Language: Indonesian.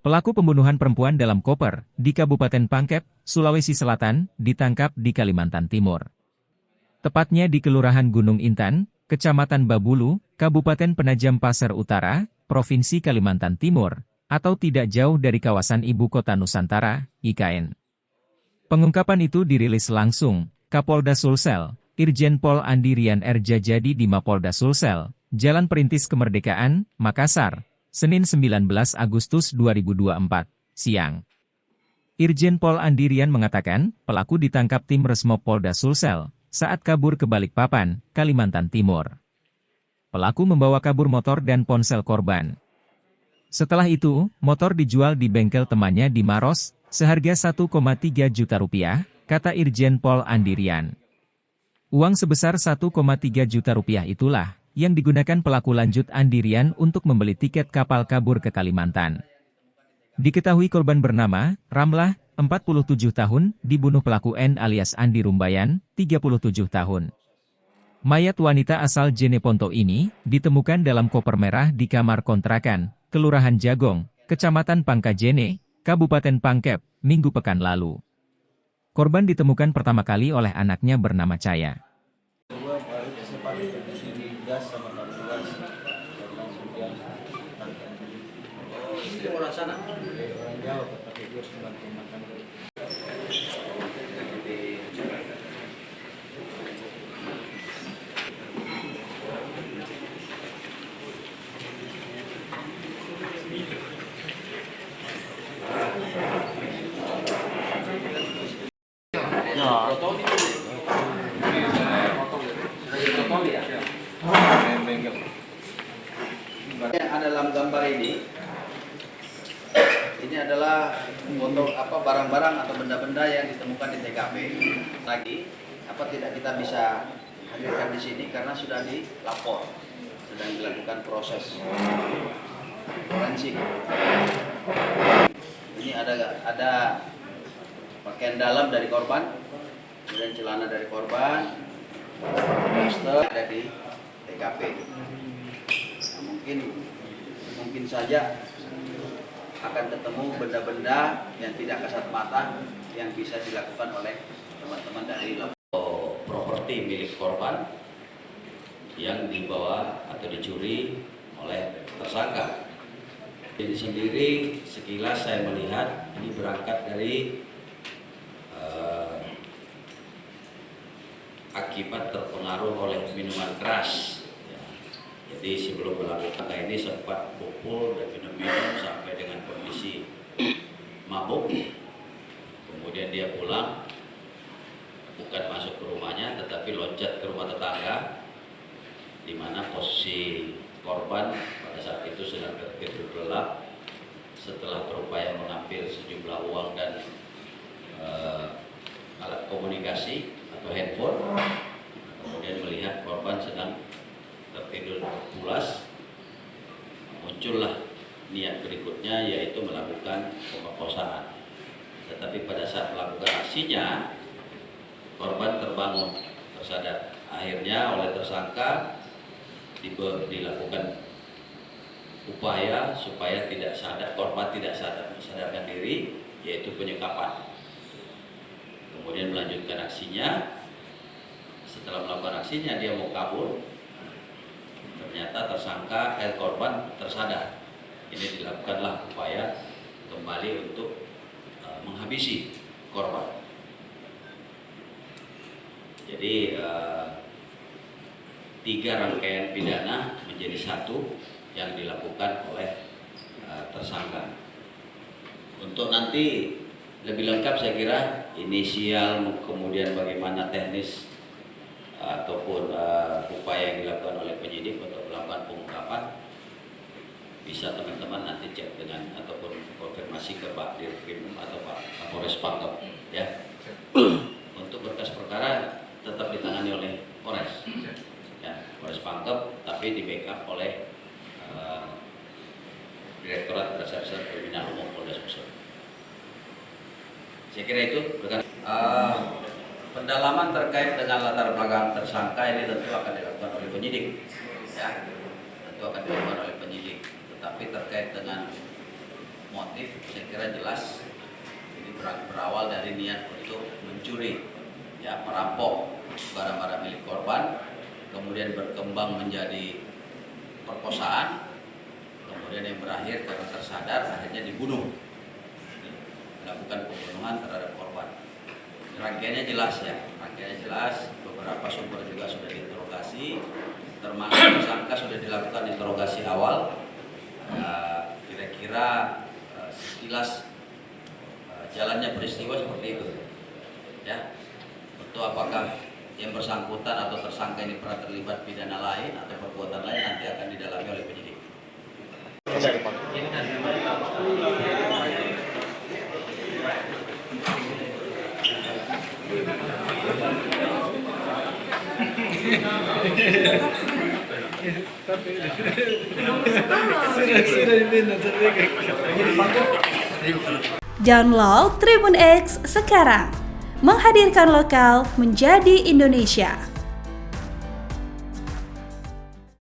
Pelaku pembunuhan perempuan dalam koper di Kabupaten Pangkep, Sulawesi Selatan, ditangkap di Kalimantan Timur. Tepatnya di Kelurahan Gunung Intan, Kecamatan Babulu, Kabupaten Penajam Pasar Utara, Provinsi Kalimantan Timur, atau tidak jauh dari kawasan Ibu Kota Nusantara, IKN. Pengungkapan itu dirilis langsung Kapolda Sulsel, Irjen Pol Andi Rian Erjajadi di Mapolda Sulsel, Jalan Perintis Kemerdekaan, Makassar, Senin 19 Agustus 2024, siang. Irjen Pol Andi Rian mengatakan, pelaku ditangkap tim Resmob Polda Sulsel saat kabur ke Balikpapan, Kalimantan Timur. Pelaku membawa kabur motor dan ponsel korban. Setelah itu, motor dijual di bengkel temannya di Maros, seharga 1,3 juta rupiah, kata Irjen Pol Andi Rian. Uang sebesar 1,3 juta rupiah itulah yang digunakan pelaku, lanjut Andi Rian, untuk membeli tiket kapal kabur ke Kalimantan. Diketahui korban bernama Ramlah, 47 tahun, dibunuh pelaku N alias Andi Rumbayan, 37 tahun. Mayat wanita asal Jeneponto ini ditemukan dalam koper merah di kamar kontrakan, Kelurahan Jagong, Kecamatan Pangkajene, Kabupaten Pangkep, Minggu pekan lalu. Korban ditemukan pertama kali oleh anaknya bernama Caya. Dalam gambar ini adalah foto barang-barang atau benda-benda yang ditemukan di TKP. Lagi tidak kita bisa hadirkan di sini karena sudah dilapor, sedang dilakukan proses forensik. Ini ada pakaian dalam dari korban, kemudian celana dari korban, poster ada di TKP. Mungkin saja akan ketemu benda-benda yang tidak kasat mata yang bisa dilakukan oleh teman-teman dari properti milik korban yang dibawa atau dicuri oleh tersangka. Jadi sendiri sekilas saya melihat ini berangkat dari akibat terpengaruh oleh minuman keras. Jadi sebelum melakukan ini sempat pukul dan minum sampai dengan kondisi mabuk. Kemudian dia pulang, bukan masuk ke rumahnya tetapi loncat ke rumah tetangga, di mana posisi korban pada saat itu sedang tertidur lelap. Setelah berupaya mengambil sejumlah uang dan alat komunikasi atau handphone, kemudian melihat korban sedang tertidur pulas, muncullah niat berikutnya, yaitu melakukan pemerkosaan. Tetapi pada saat melakukan aksinya, korban terbangun, tersadar. Akhirnya oleh tersangka dilakukan upaya supaya tidak sadar, korban tidak sadarkan diri, yaitu penyekapan. Kemudian melanjutkan aksinya. Setelah melakukan aksinya, dia mau kabur. Ternyata korban tersadar. Ini dilakukanlah upaya kembali untuk menghabisi korban. Jadi 3 rangkaian pidana menjadi 1 yang dilakukan oleh tersangka. Untuk nanti lebih lengkap saya kira inisial, kemudian bagaimana teknis ataupun upaya yang dilakukan oleh penyidik untuk melakukan pengungkapan, bisa teman-teman nanti cek dengan ataupun konfirmasi ke Pak Dirkrim atau Pak Kapolres Pangkep, ya. Untuk berkas perkara tetap ditangani oleh Polres, ya, Polres Pangkep, tapi di backup oleh Direktorat Reserse Kriminal Umum Polda Sulsel. Saya kira itu berkas. Pendalaman terkait dengan latar belakang tersangka ini tentu akan dilakukan oleh penyidik, ya, tentu akan dilakukan oleh penyidik. Tetapi terkait dengan motif saya kira jelas ini berawal dari niat untuk mencuri, ya, merampok barang-barang milik korban, kemudian berkembang menjadi perkosaan, kemudian yang berakhir karena tersadar akhirnya dibunuh, melakukan pembunuhan terhadap korban. Rangkaiannya jelas ya, rangkaiannya jelas. Beberapa sumber juga sudah diinterogasi, termasuk tersangka sudah dilakukan interogasi awal. Kira-kira sekilas jalannya peristiwa seperti itu, ya. Untuk apakah yang bersangkutan atau tersangka ini pernah terlibat pidana lain atau perbuatan lain nanti akan didalami oleh penyidik. Download Tribun X sekarang, menghadirkan lokal menjadi Indonesia.